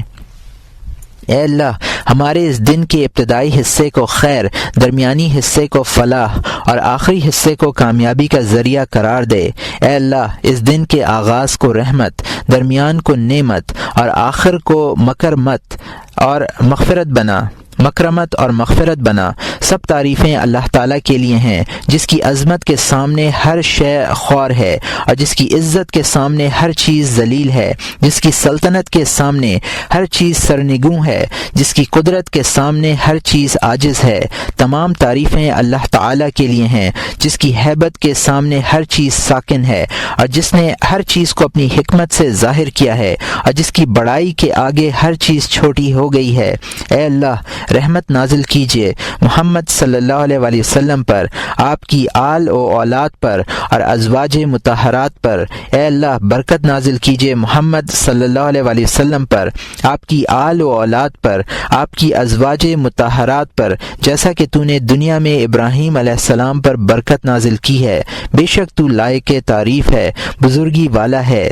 اے اللہ ہمارے اس دن کے ابتدائی حصے کو خیر، درمیانی حصے کو فلاح اور آخری حصے کو کامیابی کا ذریعہ قرار دے۔ اے اللہ اس دن کے آغاز کو رحمت، درمیان کو نعمت اور آخر کو مکرمت اور مغفرت بنا۔ سب تعریفیں اللہ تعالیٰ کے لیے ہیں جس کی عظمت کے سامنے ہر شے خوار ہے، اور جس کی عزت کے سامنے ہر چیز ذلیل ہے، جس کی سلطنت کے سامنے ہر چیز سرنگوں ہے، جس کی قدرت کے سامنے ہر چیز عاجز ہے۔ تمام تعریفیں اللہ تعالیٰ کے لیے ہیں جس کی ہیبت کے سامنے ہر چیز ساکن ہے، اور جس نے ہر چیز کو اپنی حکمت سے ظاہر کیا ہے، اور جس کی بڑائی کے آگے ہر چیز چھوٹی ہو گئی ہے۔ اے اللہ رحمت نازل کیجیے محمد صلی اللہ علیہ وآلہ وسلم پر، آپ کی آل و اولاد پر اور ازواج مطہرات پر۔ اے اللہ برکت نازل کیجیے محمد صلی اللہ علیہ وآلہ وسلم پر، آپ کی آل و اولاد پر، آپ کی ازواج مطہرات پر، جیسا کہ تو نے دنیا میں ابراہیم علیہ السلام پر برکت نازل کی ہے۔ بے شک تو لائق تعریف ہے، بزرگی والا ہے۔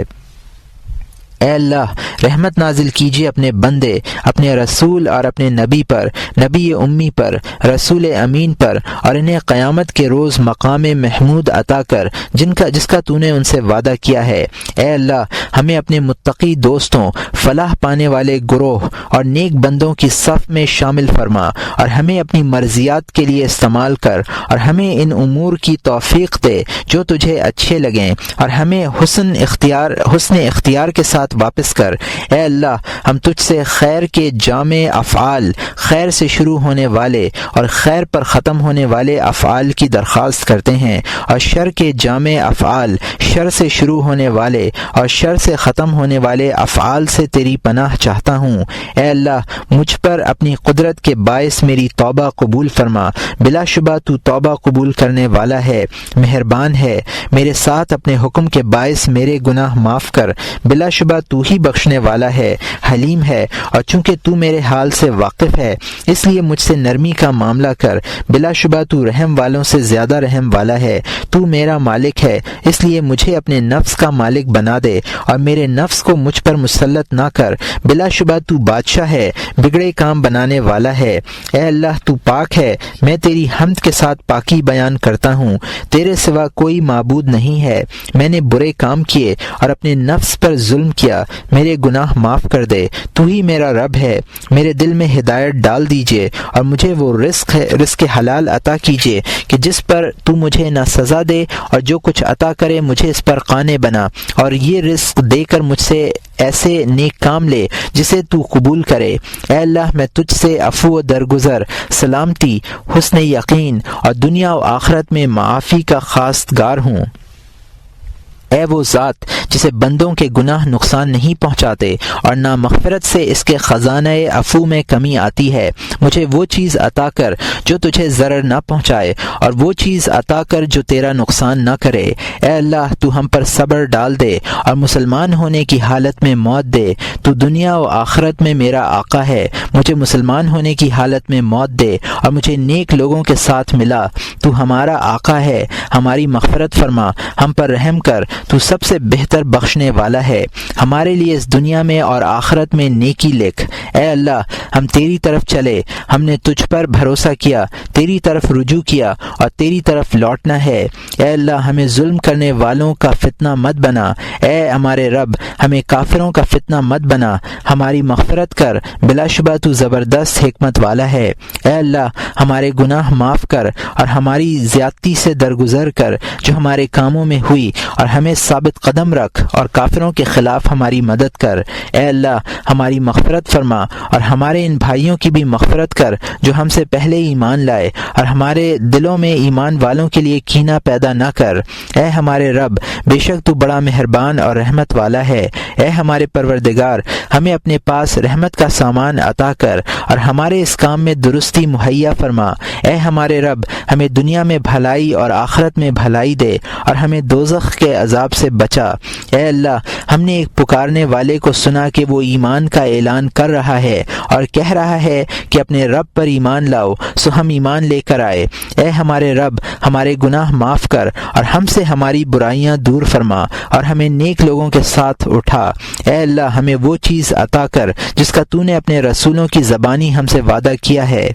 اے اللہ رحمت نازل کیجیے اپنے بندے، اپنے رسول اور اپنے نبی پر، نبی امی پر، رسول امین پر، اور انہیں قیامت کے روز مقام محمود عطا کر جس کا تو نے ان سے وعدہ کیا ہے۔ اے اللہ ہمیں اپنے متقی دوستوں، فلاح پانے والے گروہ اور نیک بندوں کی صف میں شامل فرما، اور ہمیں اپنی مرضیات کے لیے استعمال کر، اور ہمیں ان امور کی توفیق دے جو تجھے اچھے لگیں، اور ہمیں حسن اختیار کے ساتھ واپس کر۔ اے اللہ ہم تجھ سے خیر کے جامع افعال، خیر سے شروع ہونے والے اور خیر پر ختم ہونے والے افعال کی درخواست کرتے ہیں، اور شر کے جامع افعال، شر سے شروع ہونے والے اور شر سے ختم ہونے والے افعال سے تیری پناہ چاہتا ہوں۔ اے اللہ مجھ پر اپنی قدرت کے باعث میری توبہ قبول فرما، بلا شبہ تو توبہ قبول کرنے والا ہے، مہربان ہے۔ میرے ساتھ اپنے حکم کے باعث میرے گناہ معاف کر، بلا شبہ شبہ تو ہی بخشنے والا ہے، حلیم ہے، اور چونکہ تو میرے حال سے واقف ہے اس لیے مجھ سے نرمی کا معاملہ کر۔ بلا شبہ تو رحم والوں سے زیادہ رحم والا ہے۔ تو میرا مالک ہے اس لیے مجھے اپنے نفس کا مالک بنا دے اور میرے نفس کو مجھ پر مسلط نہ کر۔ بلا شبہ تو بادشاہ ہے، بگڑے کام بنانے والا ہے۔ اے اللہ تو پاک ہے، میں تیری حمد کے ساتھ پاکی بیان کرتا ہوں، تیرے سوا کوئی معبود نہیں ہے۔ میں نے برے کام کیے اور اپنے نفس پر ظلم کیا، میرے گناہ معاف کر دے۔ تو ہی میرا رب ہے، میرے دل میں ہدایت ڈال دیجیے اور مجھے وہ رزق حلال عطا کیجیے کہ جس پر تو مجھے نہ سزا دے اور جو کچھ عطا کرے مجھے اس پر قانع بنا، اور یہ رزق دے کر مجھ سے ایسے نیک کام لے جسے تو قبول کرے۔ اے اللہ میں تجھ سے عفو و درگزر، سلامتی، حسن یقین اور دنیا و آخرت میں معافی کا خواستگار ہوں۔ اے وہ ذات جسے بندوں کے گناہ نقصان نہیں پہنچاتے اور نہ مغفرت سے اس کے خزانہ عفو میں کمی آتی ہے، مجھے وہ چیز عطا کر جو تجھے ضرر نہ پہنچائے اور وہ چیز عطا کر جو تیرا نقصان نہ کرے۔ اے اللہ تو ہم پر صبر ڈال دے اور مسلمان ہونے کی حالت میں موت دے۔ تو دنیا و آخرت میں میرا آقا ہے، مجھے مسلمان ہونے کی حالت میں موت دے اور مجھے نیک لوگوں کے ساتھ ملا۔ تو ہمارا آقا ہے، ہماری مغفرت فرما، ہم پر رحم کر، تو سب سے بہتر بخشنے والا ہے۔ ہمارے لیے اس دنیا میں اور آخرت میں نیکی لکھ۔ اے اللہ ہم تیری طرف چلے، ہم نے تجھ پر بھروسہ کیا، تیری طرف رجوع کیا اور تیری طرف لوٹنا ہے۔ اے اللہ ہمیں ظلم کرنے والوں کا فتنہ مت بنا، اے ہمارے رب ہمیں کافروں کا فتنہ مت بنا، ہماری مغفرت کر، بلا شبہ تو زبردست حکمت والا ہے۔ اے اللہ ہمارے گناہ معاف کر اور ہماری زیادتی سے درگزر کر جو ہمارے کاموں میں ہوئی، اور ہمیں ثابت قدم رکھ اور کافروں کے خلاف ہماری مدد کر۔ اے اللہ ہماری مغفرت فرما اور ہمارے ان بھائیوں کی بھی مغفرت کر جو ہم سے پہلے ایمان لائے، اور ہمارے دلوں میں ایمان والوں کے لیے کینہ پیدا نہ کر۔ اے ہمارے رب بے شک تو بڑا مہربان اور رحمت والا ہے۔ اے ہمارے پروردگار ہمیں اپنے پاس رحمت کا سامان عطا کر اور ہمارے اس کام میں درستی مہیا فرما۔ اے ہمارے رب ہمیں دنیا میں بھلائی اور آخرت میں بھلائی دے اور ہمیں دوزخ کے عذاب سے بچا۔ اے اللہ ہم نے ایک پکارنے والے کو سنا کہ وہ ایمان کا اعلان کر رہا ہے اور کہہ رہا ہے کہ اپنے رب پر ایمان لاؤ، سو ہم ایمان لے کر آئے۔ اے ہمارے رب ہمارے گناہ معاف کر اور ہم سے ہماری برائیاں دور فرما اور ہمیں نیک لوگوں کے ساتھ اٹھا۔ اے اللہ ہمیں وہ چیز عطا کر جس کا تو نے اپنے رسولوں کی زبانی ہم سے وعدہ کیا ہے،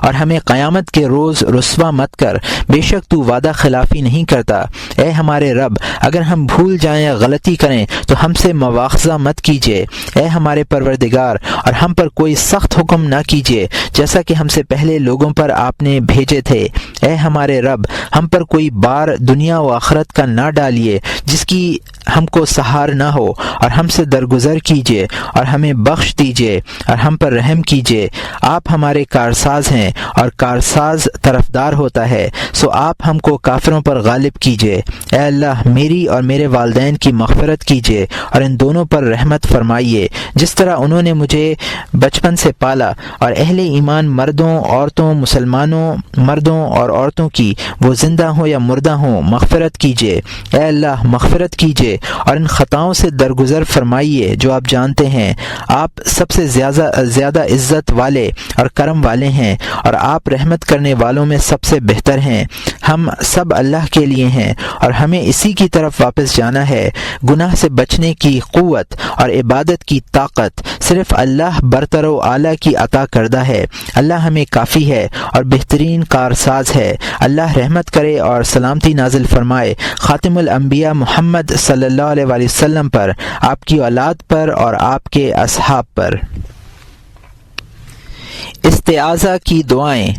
اور ہمیں قیامت کے روز رسوا مت کر، بے شک تو وعدہ خلافی نہیں کرتا۔ اے ہمارے رب اگر ہم بھول جائیں یا غلطی کریں تو ہم سے مواخذہ مت کیجیے۔ اے ہمارے پروردگار اور ہم پر کوئی سخت حکم نہ کیجیے جیسا کہ ہم سے پہلے لوگوں پر آپ نے بھیجے تھے۔ اے ہمارے رب ہم پر کوئی بار دنیا و آخرت کا نہ ڈالیے جس کی ہم کو سہار نہ ہو، اور ہم سے درگزر کیجیے اور ہمیں بخش دیجیے اور ہم پر رحم کیجیے۔ آپ ہمارے کارساز ہیں اور کارساز طرفدار ہوتا ہے، سو آپ ہم کو کافروں پر غالب کیجیے۔ اے اللہ میری اور میرے والدین کی مغفرت کیجیے اور ان دونوں پر رحمت فرمائیے، جس طرح انہوں نے مجھے بچپن سے پالا، اور اہل ایمان مردوں عورتوں مسلمانوں مردوں اور عورتوں کی وہ زندہ ہوں یا مردہ ہوں مغفرت کیجیے۔ اے اللہ مغفرت کیجیے اور ان خطاؤں سے درگزر فرمائیے جو آپ جانتے ہیں۔ آپ سب سے زیادہ عزت والے اور کرم والے ہیں اور آپ رحمت کرنے والوں میں سب سے بہتر ہیں۔ ہم سب اللہ کے لیے ہیں اور ہمیں اسی کی طرف واپس جانا ہے۔ گناہ سے بچنے کی قوت اور عبادت کی طاقت صرف اللہ برتر و اعلیٰ کی عطا کردہ ہے۔ اللہ ہمیں کافی ہے اور بہترین کارساز ہے۔ اللہ رحمت کرے اور سلامتی نازل فرمائے خاتم الانبیاء محمد صلی اللہ علیہ وآلہ وسلم پر، آپ کی اولاد پر اور آپ کے اصحاب پر۔ استعاذہ کی دعائیں،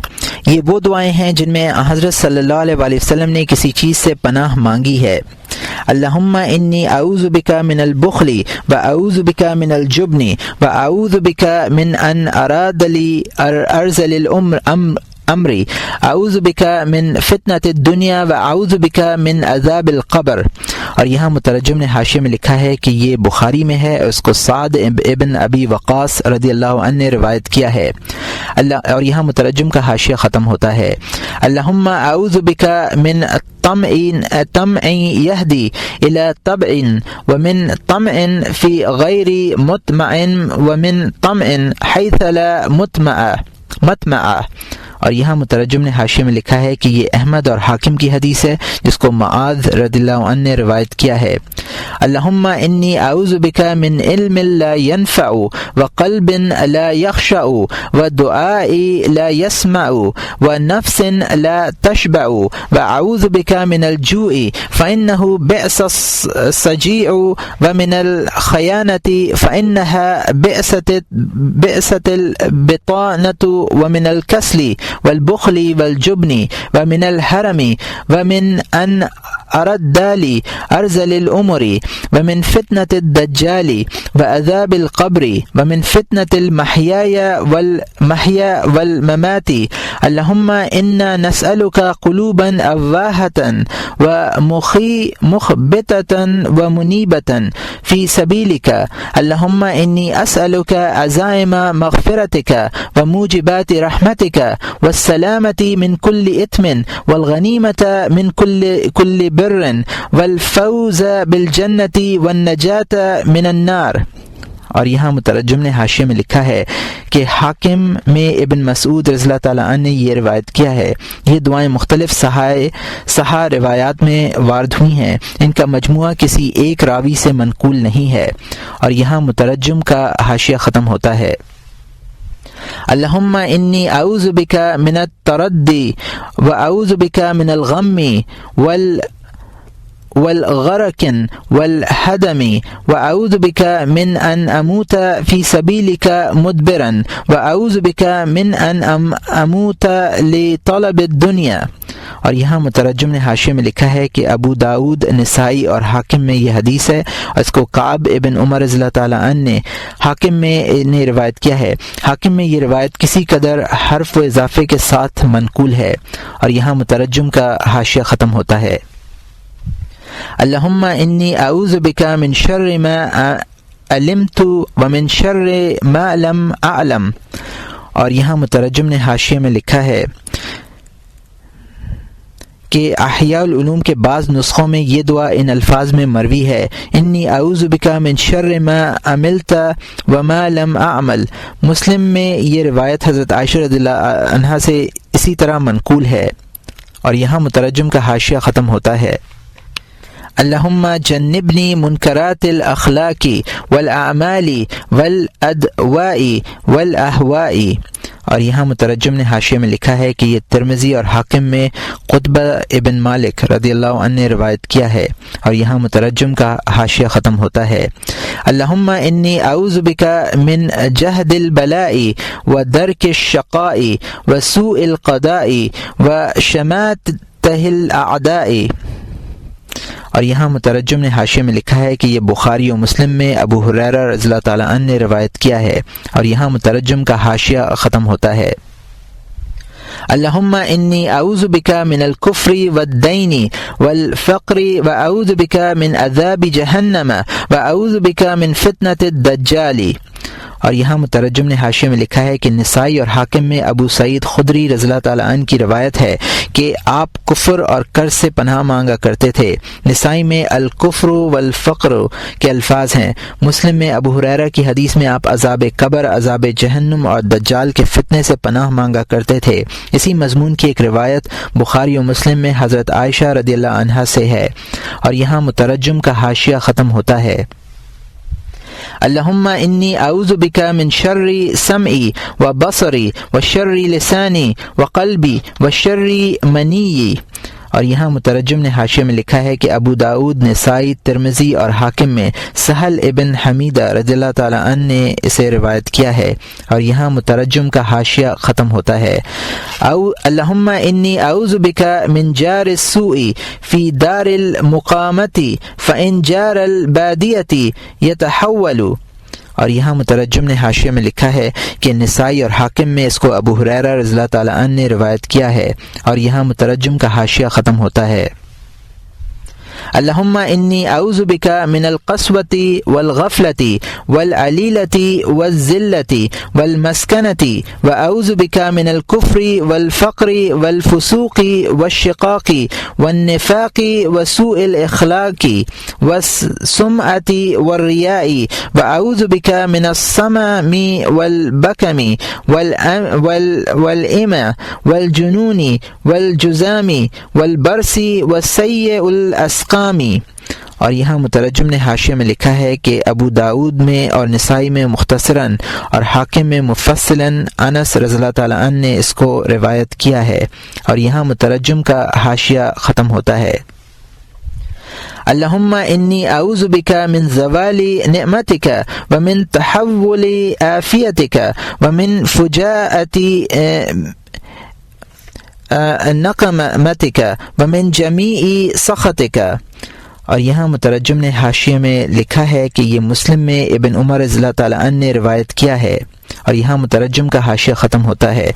یہ وہ دعائیں ہیں جن میں حضرت صلی اللہ علیہ وآلہ وسلم نے کسی چیز سے پناہ مانگی ہے۔ اللہم انی اعوذ بک من البخل و اعوذ بک من الجبن و اعوذ بک من ان اراد لی ارذل الامر امری، اعوذ بک من فتنة الدنیا و اعوذ بک من عذاب القبر۔ اور یہاں مترجم نے حاشیے میں لکھا ہے کہ یہ بخاری میں ہے، اس کو سعد ابن ابی وقاص رضی اللہ عنہ نے روایت کیا ہے۔ اور یہاں مترجم کا حاشیہ ختم ہوتا ہے، اللہم اعوذ بک من طمع یہدی الی طبع ومن طمع فی غیر مطمع ومن طمع حیث لا مطمع۔ اور یہاں مترجم نے حاشیے میں لکھا ہے کہ یہ احمد اور حاکم کی حدیث ہے، جس کو معاذ رضی اللہ عنہ نے روایت کیا ہے۔ اللہم انی اعوذ بک من علم لا ينفع وقلب لا يخشع ودعاء لا يسمع ونفس لا تشبع واعوذ بک من الجوع فانه بئس السجيع ومن الخيانة فانها بئست البطانة ومن الكسل والبخل والجبن ومن الحرم ومن ان أردال أرزل الأمر ومن فتنة الدجال وعذاب القبر ومن فتنة المحيا والممات اللهم إنا نسألك قلوبا أواهة ومخبتة ومنيبة في سبيلك اللهم إني أسألك عزائم مغفرتك وموجبات رحمتك والسلامة من كل إثم والغنيمة من كل بر والفوز بالجنة والنجاة من النار۔ اور یہاں مترجم نے حاشیے میں لکھا ہے کہ حاکم میں ابن مسعود رضی اللہ تعالیٰ عنہ نے یہ روایت کیا ہے۔ یہ دعائیں مختلف صحاح روایات میں وارد ہوئی ہیں، ان کا مجموعہ کسی ایک راوی سے منقول نہیں ہے۔ اور یہاں مترجم کا حاشیہ ختم ہوتا ہے، اللہم انی اعوذ بک من التردی واعوذ بک من الغم والغرق والهدم واعوذ بك من ان اموت في سبيلك مدبرا واعوذ بك من ان اموت لطلب الدنيا۔ اور یہاں مترجم نے حاشیے میں لکھا ہے کہ ابو داود، نسائی اور حاکم میں یہ حدیث ہے، اور اس کو کعب ابن عمر رضی اللہ تعالیٰ عنہ نے حاکم میں نے روایت کیا ہے۔ حاکم میں یہ روایت کسی قدر حرف و اضافے کے ساتھ منقول ہے۔ اور یہاں مترجم کا حاشیہ ختم ہوتا ہے، اللہم انی اعوذ بک من شر ما علمت ومن شر ما لم اعلم۔ اور یہاں مترجم نے حاشیے میں لکھا ہے کہ احیاء العلوم کے بعض نسخوں میں یہ دعا ان الفاظ میں مروی ہے، انی اعوذ بک من شر ما عملت وما لم اعمل۔ مسلم میں یہ روایت حضرت عائشہ رضی اللہ عنہا سے اسی طرح منقول ہے۔ اور یہاں مترجم کا حاشیہ ختم ہوتا ہے، اللہم جنبنی منکرات الاخلاق والاعمال والادواء والاہواء۔ اور یہاں مترجم نے حاشیے میں لکھا ہے کہ یہ ترمذی اور حاکم میں قطبہ ابن مالک رضی اللہ عنہ نے روایت کیا ہے۔ اور یہاں مترجم کا حاشیہ ختم ہوتا ہے، اللہم انی اعوذ بک من جہد البلاء ودرک الشقاء وسوء القضاء وشماتہ الاعداء۔ اور یہاں مترجم نے حاشیے میں لکھا ہے کہ یہ بخاری و مسلم میں ابو ہریرہ رضی اللہ تعالیٰ عنہ نے روایت کیا ہے۔ اور یہاں مترجم کا حاشیہ ختم ہوتا ہے، اللہم انی اعوذ بک من الکفر والدین والفقر واعوذ بک من عذاب جہنم واعوذ بک من فتنة الدجال۔ اور یہاں مترجم نے حاشیے میں لکھا ہے کہ نسائی اور حاکم میں ابو سعید خدری رضی اللہ تعالیٰ عنہ کی روایت ہے کہ آپ کفر اور قرض سے پناہ مانگا کرتے تھے۔ نسائی میں الکفر والفقر کے الفاظ ہیں۔ مسلم میں ابو ہریرہ کی حدیث میں آپ عذاب قبر، عذاب جہنم اور دجال کے فتنے سے پناہ مانگا کرتے تھے۔ اسی مضمون کی ایک روایت بخاری و مسلم میں حضرت عائشہ رضی اللہ عنہا سے ہے۔ اور یہاں مترجم کا حاشیہ ختم ہوتا ہے، اللہم انی اعوذ بک من شر سمعی و بصری و شر لسانی و قلبی و شر منی۔ اور یہاں مترجم نے حاشیے میں لکھا ہے کہ ابو داود، نسائی، ترمذی اور حاکم میں سہل ابن حمیدہ رضی اللہ تعالیٰ عنہ نے اسے روایت کیا ہے۔ اور یہاں مترجم کا حاشیہ ختم ہوتا ہے، اللہم انی اعوذ بک من جار السوء فی دار المقامت فإن جار البادیۃ یتحول۔ اور یہاں مترجم نے حاشیے میں لکھا ہے کہ نسائی اور حاکم میں اس کو ابو ہریرہ رضی اللہ تعالیٰ عنہ نے روایت کیا ہے۔ اور یہاں مترجم کا حاشیہ ختم ہوتا ہے، اللہم انی اعوذ بک من القسوۃ والغفلۃ والعلیلۃ والذلۃ والمسکنۃ واعوذ بک من الکفر والفقر والفسوق والشقاق والنفاق وسوء الاخلاق والسمعۃ والریاء واعوذ بک من السمم والبکم والعمى والجنون والجذام والبرص والسیء الاسقام۔ اور یہاں مترجم نے حاشیے میں لکھا ہے کہ ابو داؤد میں اور نسائی میں مختصراً اور حاکم میں مفصلاً انس رضی اللہ تعالیٰ عنہ نے اس کو روایت کیا ہے، اور یہاں مترجم کا حاشیہ ختم ہوتا ہے۔ اللہم انی اعوذ بک من زوال نعمتک ومن تحول عافیتک ومن فجاءۃ نقمتک ومن جمیع سخطک۔ اور یہاں مترجم نے حاشیے میں لکھا ہے کہ یہ مسلم میں ابن عمر رضی اللہ تعالیٰ عنہ نے روایت کیا ہے، اور یہاں مترجم کا حاشیہ ختم ہوتا ہے۔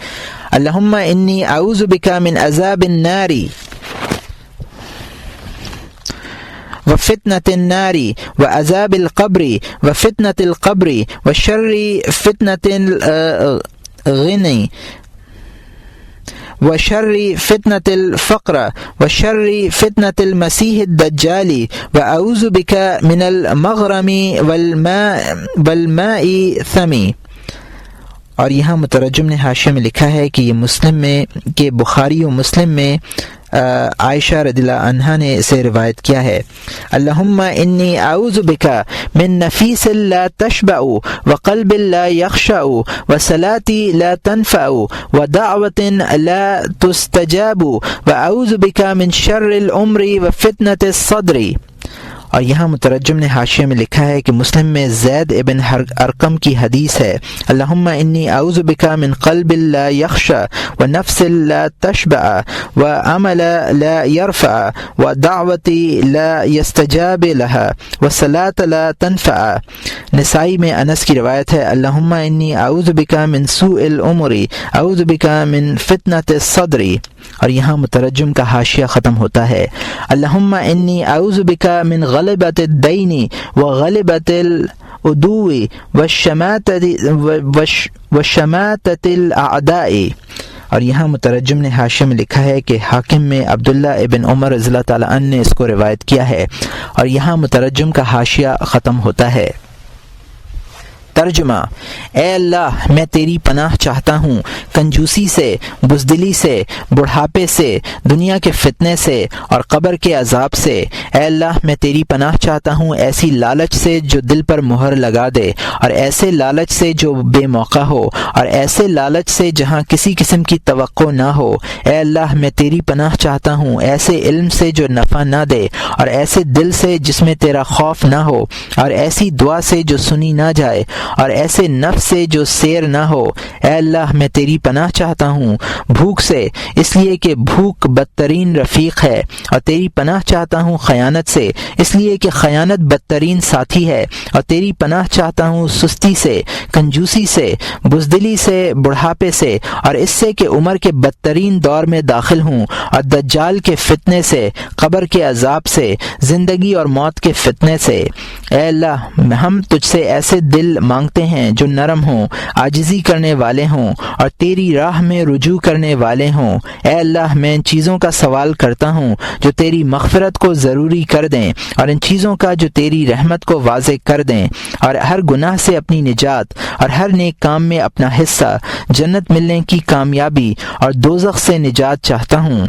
اللہم انی اعوذ بک من عذاب النار وفتنة النار وعذاب القبر وفتنة القبر وشر فتنة الغنی وشر فتنة الفقر وشر فتنة المسیح الدجال واعوذ بک من المغرم والماء ثمی۔ اور یہاں مترجم نے حاشیے میں لکھا ہے کہ یہ مسلم میں کہ بخاری و مسلم میں عائشہ رضی اللہ عنہا نے اسے روایت کیا ہے۔ اللہم انی اعوذ بک من نفیس لا تشبع وقلب لا یخشع وصلاۃ لا تنفع ودعوۃ لا تستجاب واعوذ بک من شر العمر وفتنة الصدر۔ اور یہاں مترجم نے حاشیے میں لکھا ہے کہ مسلم میں زید ابن ارقم کی حدیث ہے، اللہم انی اعوذ بک من قلب لا یخشع ونفس لا تشبع وعمل لا یرفع ودعوت لا یستجاب لها وصلاۃ لا تنفع۔ نسائی میں انس کی روایت ہے، اللہم انی اعوذ بک من سوء العمر اعوذ بک من فتنة الصدر۔ اور یہاں مترجم کا حاشیہ ختم ہوتا ہے، اللہم انی اعوذ بک من غلبۃ الدین وغلبۃ العدو وشماتۃ الاعداء۔ اور یہاں مترجم نے حاشیے میں لکھا ہے کہ حاکم میں عبداللہ ابن عمر رضی اللہ تعالیٰ عنہ نے اس کو روایت کیا ہے، اور یہاں مترجم کا حاشیہ ختم ہوتا ہے۔ ترجمہ: اے اللہ، میں تیری پناہ چاہتا ہوں کنجوسی سے، بزدلی سے، بڑھاپے سے، دنیا کے فتنے سے اور قبر کے عذاب سے۔ اے اللہ، میں تیری پناہ چاہتا ہوں ایسی لالچ سے جو دل پر مہر لگا دے، اور ایسے لالچ سے جو بے موقع ہو، اور ایسے لالچ سے جہاں کسی قسم کی توقع نہ ہو۔ اے اللہ، میں تیری پناہ چاہتا ہوں ایسے علم سے جو نفع نہ دے، اور ایسے دل سے جس میں تیرا خوف نہ ہو، اور ایسی دعا سے جو سنی نہ جائے، اور ایسے نفس سے جو سیر نہ ہو۔ اے اللہ، میں تیری پناہ چاہتا ہوں بھوک سے، اس لیے کہ بھوک بدترین رفیق ہے، اور تیری پناہ چاہتا ہوں خیانت سے، اس لیے کہ خیانت بدترین ساتھی ہے، اور تیری پناہ چاہتا ہوں سستی سے، کنجوسی سے، بزدلی سے، بڑھاپے سے، اور اس سے کہ عمر کے بدترین دور میں داخل ہوں، اور دجال کے فتنے سے، قبر کے عذاب سے، زندگی اور موت کے فتنے سے۔ اے اللہ، ہم تجھ سے ایسے دل مانگتے ہیں جو نرم ہوں، عاجزی کرنے والے ہوں، اور تیری راہ میں رجوع کرنے والے ہوں۔ اے اللہ، میں ان چیزوں کا سوال کرتا ہوں جو تیری مغفرت کو ضروری کر دیں، اور ان چیزوں کا جو تیری رحمت کو واضح کر دیں، اور ہر گناہ سے اپنی نجات، اور ہر نیک کام میں اپنا حصہ، جنت ملنے کی کامیابی اور دوزخ سے نجات چاہتا ہوں۔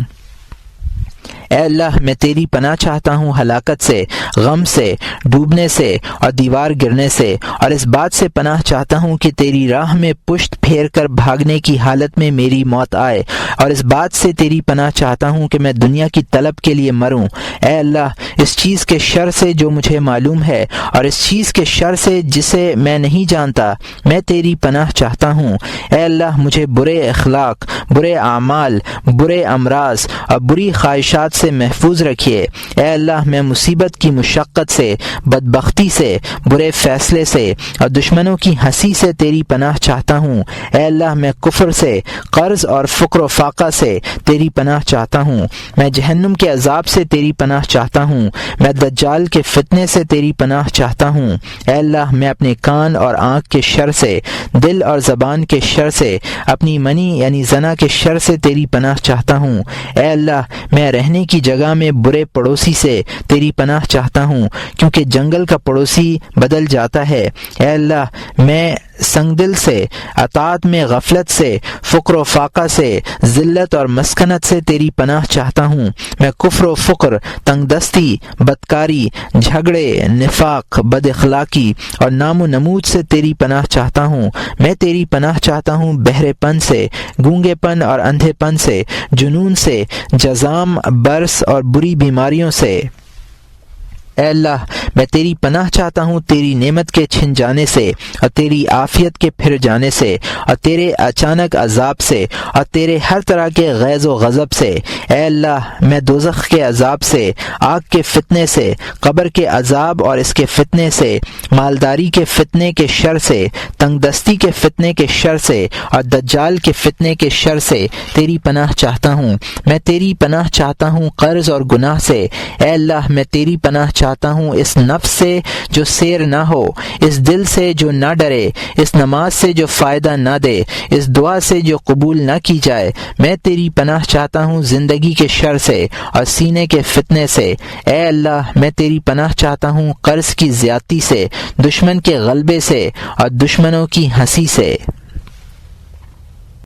اے اللہ، میں تیری پناہ چاہتا ہوں ہلاکت سے، غم سے، ڈوبنے سے اور دیوار گرنے سے، اور اس بات سے پناہ چاہتا ہوں کہ تیری راہ میں پشت پھیر کر بھاگنے کی حالت میں میری موت آئے، اور اس بات سے تیری پناہ چاہتا ہوں کہ میں دنیا کی طلب کے لیے مروں۔ اے اللہ، اس چیز کے شر سے جو مجھے معلوم ہے، اور اس چیز کے شر سے جسے میں نہیں جانتا، میں تیری پناہ چاہتا ہوں۔ اے اللہ، مجھے برے اخلاق، برے اعمال، برے امراض اور بری خواہشات سے محفوظ رکھیے۔ اے اللہ میں مصیبت کی مشقت سے، بدبختی سے، برے فیصلے سے اور دشمنوں کی ہنسی سے تیری پناہ چاہتا ہوں۔ اے اللہ میں کفر سے، قرض اور فقر و فاقہ سے تیری پناہ چاہتا ہوں۔ میں جہنم کے عذاب سے تیری پناہ چاہتا ہوں۔ میں دجال کے فتنے سے تیری پناہ چاہتا ہوں۔ اے اللہ میں اپنے کان اور آنکھ کے شر سے، دل اور زبان کے شر سے، اپنی منی یعنی زنا کے شر سے تیری پناہ چاہتا ہوں۔ اے اللہ میں رہنے کی جگہ میں برے پڑوسی سے تیری پناہ چاہتا ہوں، کیونکہ جنگل کا پڑوسی بدل جاتا ہے۔ اے اللہ میں سنگ دل سے، اطاعت میں غفلت سے، فقر و فاقہ سے، ذلت اور مسکنت سے تیری پناہ چاہتا ہوں۔ میں کفر و فقر، تنگ دستی، بدکاری، جھگڑے، نفاق، بد اخلاقی اور نام و نمود سے تیری پناہ چاہتا ہوں۔ میں تیری پناہ چاہتا ہوں بہرے پن سے، گونگے پن اور اندھے پن سے، جنون سے، جزام، برس اور بری بیماریوں سے۔ اے اللہ میں تیری پناہ چاہتا ہوں تیری نعمت کے چھن جانے سے اور تیری عافیت کے پھر جانے سے اور تیرے اچانک عذاب سے اور تیرے ہر طرح کے غیظ و غضب سے۔ اے اللہ میں دوزخ کے عذاب سے، آگ کے فتنے سے، قبر کے عذاب اور اس کے فتنے سے، مالداری کے فتنے کے شر سے، تنگ دستی کے فتنے کے شر سے اور دجال کے فتنے کے شر سے تیری پناہ چاہتا ہوں۔ میں تیری پناہ چاہتا ہوں قرض اور گناہ سے۔ اے اللہ میں تیری پناہ چاہتا ہوں اس نفس سے جو سیر نہ ہو، اس دل سے جو نہ ڈرے، اس نماز سے جو فائدہ نہ دے، اس دعا سے جو قبول نہ کی جائے۔ میں تیری پناہ چاہتا ہوں زندگی کے شر سے اور سینے کے فتنے سے۔ اے اللہ میں تیری پناہ چاہتا ہوں قرض کی زیادتی سے، دشمن کے غلبے سے اور دشمنوں کی ہنسی سے۔